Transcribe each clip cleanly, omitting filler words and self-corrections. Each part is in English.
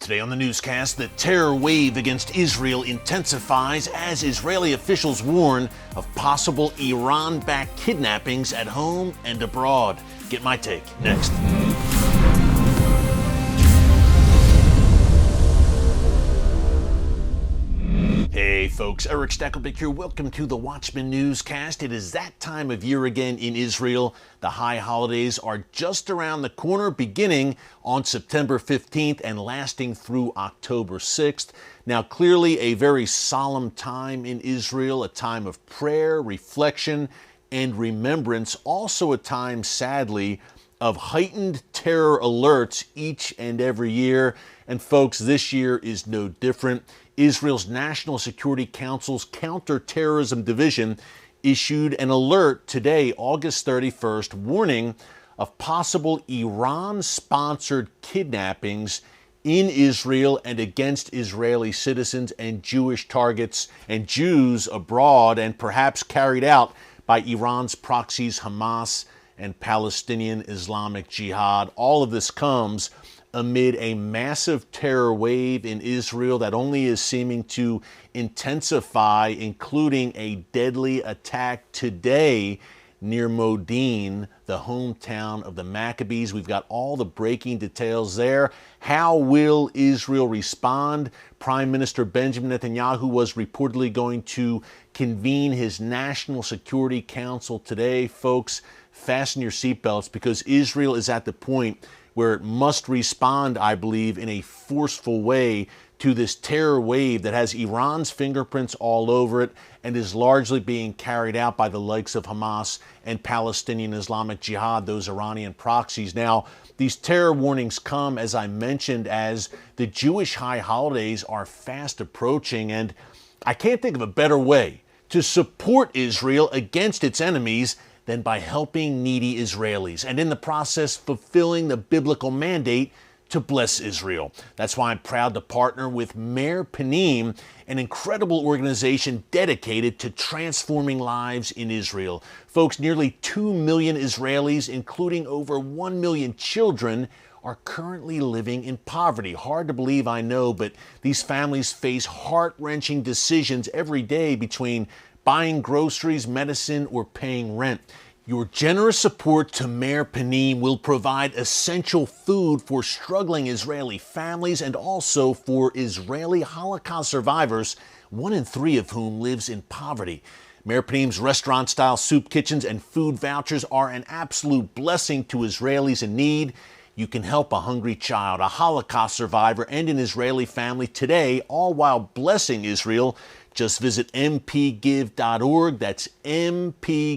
Today on the newscast, the terror wave against Israel intensifies as Israeli officials warn of possible Iran-backed kidnappings at home and abroad. Get my take next. Hey folks, Erick Stakelbeck here. Welcome to the Watchman Newscast. It is that time of year again in Israel. The high holidays are just around the corner, beginning on September 15th and lasting through October 6th. Now, clearly a very solemn time in Israel, a time of prayer, reflection, and remembrance. Also a time, sadly, of heightened terror alerts each and every year. And folks, this year is no different. Israel's National Security Council's Counterterrorism Division issued an alert today, August 31st, warning of possible Iran-sponsored kidnappings in Israel and against Israeli citizens and Jewish targets and Jews abroad, and perhaps carried out by Iran's proxies Hamas and Palestinian Islamic Jihad. All of this comes amid a massive terror wave in Israel that only is seeming to intensify, including a deadly attack today near Modin, the hometown of the Maccabees. We've got all the breaking details there. How will Israel respond? Prime Minister Benjamin Netanyahu was reportedly going to convene his National Security Council today. Folks, fasten your seatbelts, because Israel is at the point where it must respond, I believe, in a forceful way to this terror wave that has Iran's fingerprints all over it and is largely being carried out by the likes of Hamas and Palestinian Islamic Jihad, those Iranian proxies. Now, these terror warnings come, as I mentioned, as the Jewish high holidays are fast approaching, and I can't think of a better way to support Israel against its enemies than by helping needy Israelis, and in the process fulfilling the biblical mandate to bless Israel. That's why I'm proud to partner with Meir Panim, an incredible organization dedicated to transforming lives in Israel. Folks, nearly 2 million Israelis, including over 1 million children, are currently living in poverty. Hard to believe, I know, but these families face heart-wrenching decisions every day between buying groceries, medicine, or paying rent. Your generous support to Meir Panim will provide essential food for struggling Israeli families and also for Israeli Holocaust survivors, 1 in 3 of whom lives in poverty. Meir Panim's restaurant-style soup kitchens and food vouchers are an absolute blessing to Israelis in need. You can help a hungry child, a Holocaust survivor, and an Israeli family today, all while blessing Israel. Just visit mpgive.org. That's mpgive.org.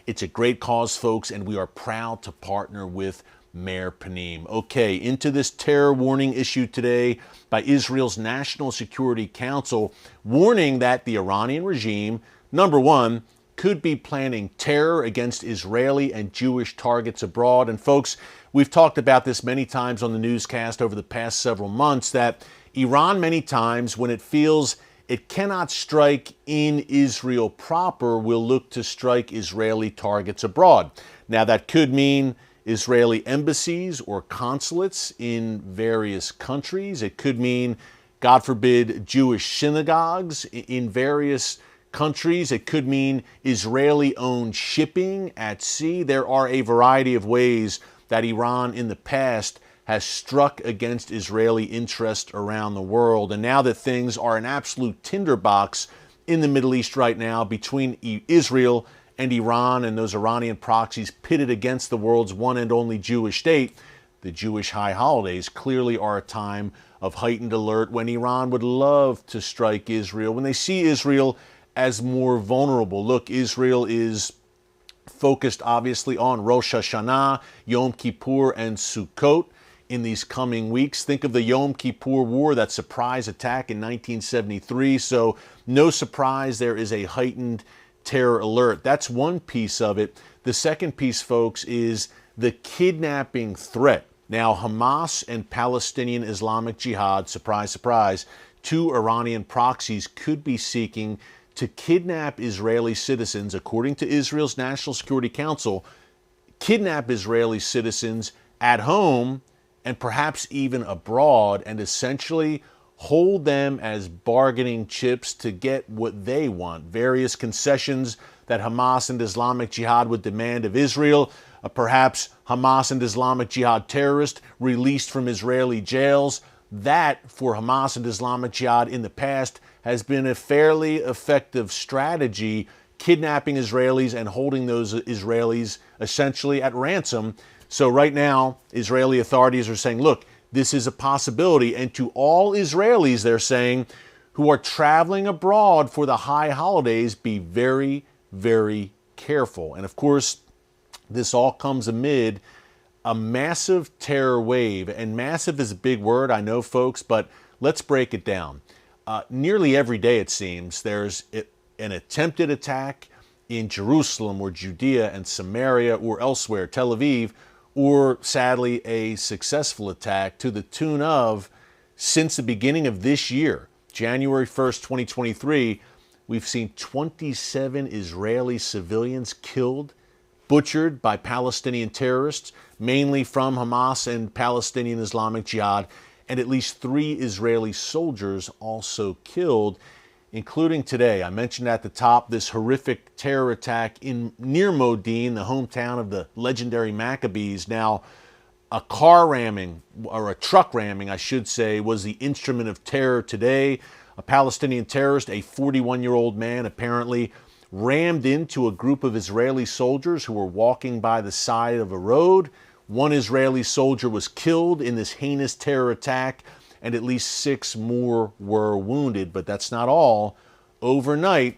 It's a great cause, folks, and we are proud to partner with Meir Panim. Okay, into this terror warning issued today by Israel's National Security Council, warning that the Iranian regime, number one, could be planning terror against Israeli and Jewish targets abroad. And folks, we've talked about this many times on the newscast over the past several months, that Iran many times, when it feels it cannot strike in Israel proper, will look to strike Israeli targets abroad. Now, that could mean Israeli embassies or consulates in various countries. It could mean, God forbid, Jewish synagogues in various countries. It could mean Israeli-owned shipping at sea. There are a variety of ways that Iran in the past has struck against Israeli interests around the world. And now that things are an absolute tinderbox in the Middle East right now between Israel and Iran, and those Iranian proxies pitted against the world's one and only Jewish state, the Jewish high holidays clearly are a time of heightened alert, when Iran would love to strike Israel, when they see Israel as more vulnerable. Look, Israel is focused obviously on Rosh Hashanah, Yom Kippur, and Sukkot in these coming weeks. Think of the Yom Kippur War, that surprise attack in 1973. So no surprise there is a heightened terror alert. That's one piece of it. The second piece, folks, is the kidnapping threat. Now, Hamas and Palestinian Islamic Jihad, surprise, surprise, 2 Iranian proxies could be seeking to kidnap Israeli citizens, according to Israel's National Security Council, kidnap Israeli citizens at home and perhaps even abroad, and essentially hold them as bargaining chips to get what they want. Various concessions that Hamas and Islamic Jihad would demand of Israel, perhaps Hamas and Islamic Jihad terrorists released from Israeli jails. That, for Hamas and Islamic Jihad in the past, has been a fairly effective strategy, kidnapping Israelis and holding those Israelis essentially at ransom. So right now, Israeli authorities are saying, look, this is a possibility. And to all Israelis, they're saying, who are traveling abroad for the high holidays, be very, very careful. And of course, this all comes amid a massive terror wave. And massive is a big word, I know, folks, but let's break it down. Nearly every day, it seems, there's an attempted attack in Jerusalem or Judea and Samaria or elsewhere, Tel Aviv, or sadly a successful attack to the tune of, since the beginning of this year, January 1st, 2023, we've seen 27 Israeli civilians killed, butchered by Palestinian terrorists, mainly from Hamas and Palestinian Islamic Jihad, and at least 3 Israeli soldiers also killed, including today. I mentioned at the top this horrific terror attack near Modin, the hometown of the legendary Maccabees. Now, a car ramming, or a truck ramming, I should say, was the instrument of terror today. A Palestinian terrorist, a 41-year-old man, apparently rammed into a group of Israeli soldiers who were walking by the side of a road. One Israeli soldier was killed in this heinous terror attack, and at least 6 more were wounded. But that's not all. Overnight,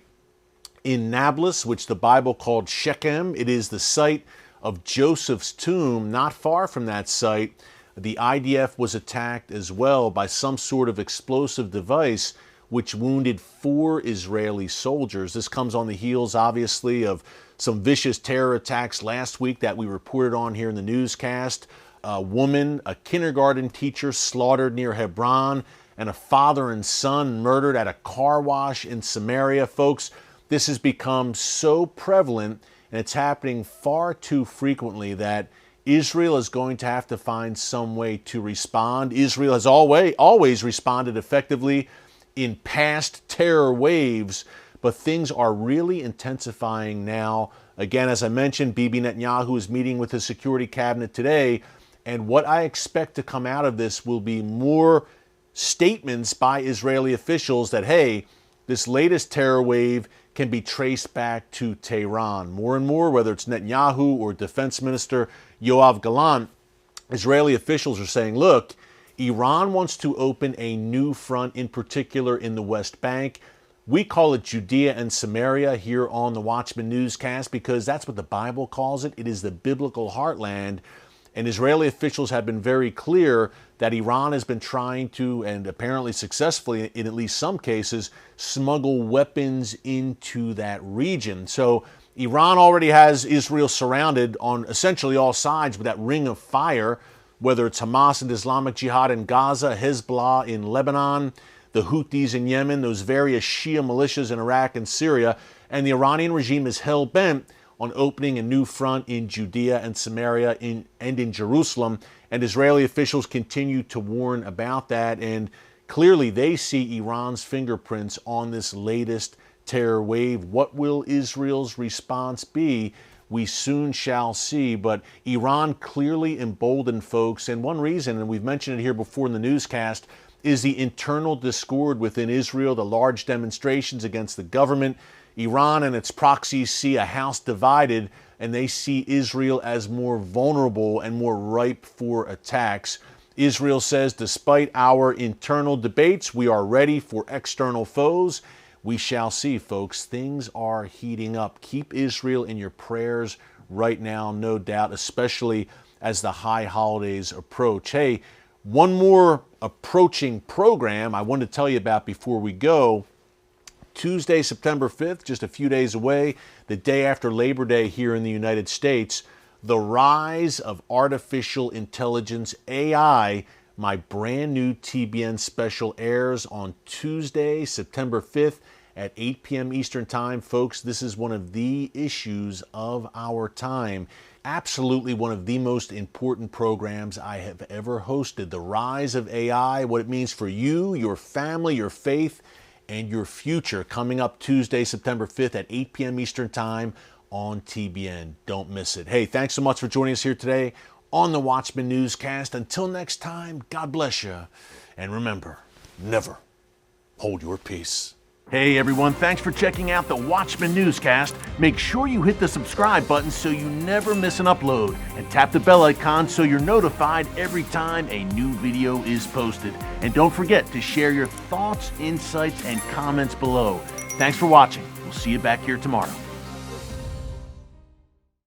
in Nablus, which the Bible called Shechem, it is the site of Joseph's tomb. Not far from that site, the IDF was attacked as well by some sort of explosive device, which wounded 4 Israeli soldiers. This comes on the heels, obviously, of some vicious terror attacks last week that we reported on here in the newscast. A woman, a kindergarten teacher, slaughtered near Hebron, and a father and son murdered at a car wash in Samaria. Folks, this has become so prevalent, and it's happening far too frequently, that Israel is going to have to find some way to respond. Israel has always responded effectively in past terror waves, but things are really intensifying now. Again, as I mentioned, Bibi Netanyahu is meeting with his security cabinet today, and what I expect to come out of this will be more statements by Israeli officials that, hey, this latest terror wave can be traced back to Tehran. More and more, whether it's Netanyahu or Defense Minister Yoav Gallant, Israeli officials are saying, look, Iran wants to open a new front, in particular in the West Bank. We call it Judea and Samaria here on the Watchman Newscast because that's what the Bible calls it. It is the biblical heartland. And Israeli officials have been very clear that Iran has been trying to, and apparently successfully in at least some cases, smuggle weapons into that region. So Iran already has Israel surrounded on essentially all sides with that ring of fire, whether it's Hamas and Islamic Jihad in Gaza, Hezbollah in Lebanon, the Houthis in Yemen, those various Shia militias in Iraq and Syria, and the Iranian regime is hell-bent on opening a new front in Judea and Samaria and in Jerusalem, and Israeli officials continue to warn about that, and clearly they see Iran's fingerprints on this latest terror wave. What will Israel's response be? We soon shall see, but Iran clearly emboldened, folks, and one reason, and we've mentioned it here before in the newscast, is the internal discord within Israel, the large demonstrations against the government. Iran and its proxies see a house divided, and they see Israel as more vulnerable and more ripe for attacks. Israel says, despite our internal debates, we are ready for external foes. We shall see, folks. Things are heating up. Keep Israel in your prayers right now, no doubt, especially as the high holidays approach. Hey, one more approaching program I wanted to tell you about before we go. Tuesday, September 5th, just a few days away, the day after Labor Day here in the United States, the rise of artificial intelligence, AI. My brand new TBN special airs on Tuesday, September 5th at 8 p.m. Eastern Time. Folks, this is one of the issues of our time. Absolutely one of the most important programs I have ever hosted. The rise of AI, what it means for you, your family, your faith, and your future. Coming up Tuesday, September 5th at 8 p.m. Eastern Time on TBN. Don't miss it. Hey, thanks so much for joining us here today on the Watchman Newscast. Until next time, God bless you. And remember, never hold your peace. Hey everyone, thanks for checking out the Watchman Newscast. Make sure you hit the subscribe button so you never miss an upload, and tap the bell icon so you're notified every time a new video is posted. And don't forget to share your thoughts, insights, and comments below. Thanks for watching. We'll see you back here tomorrow.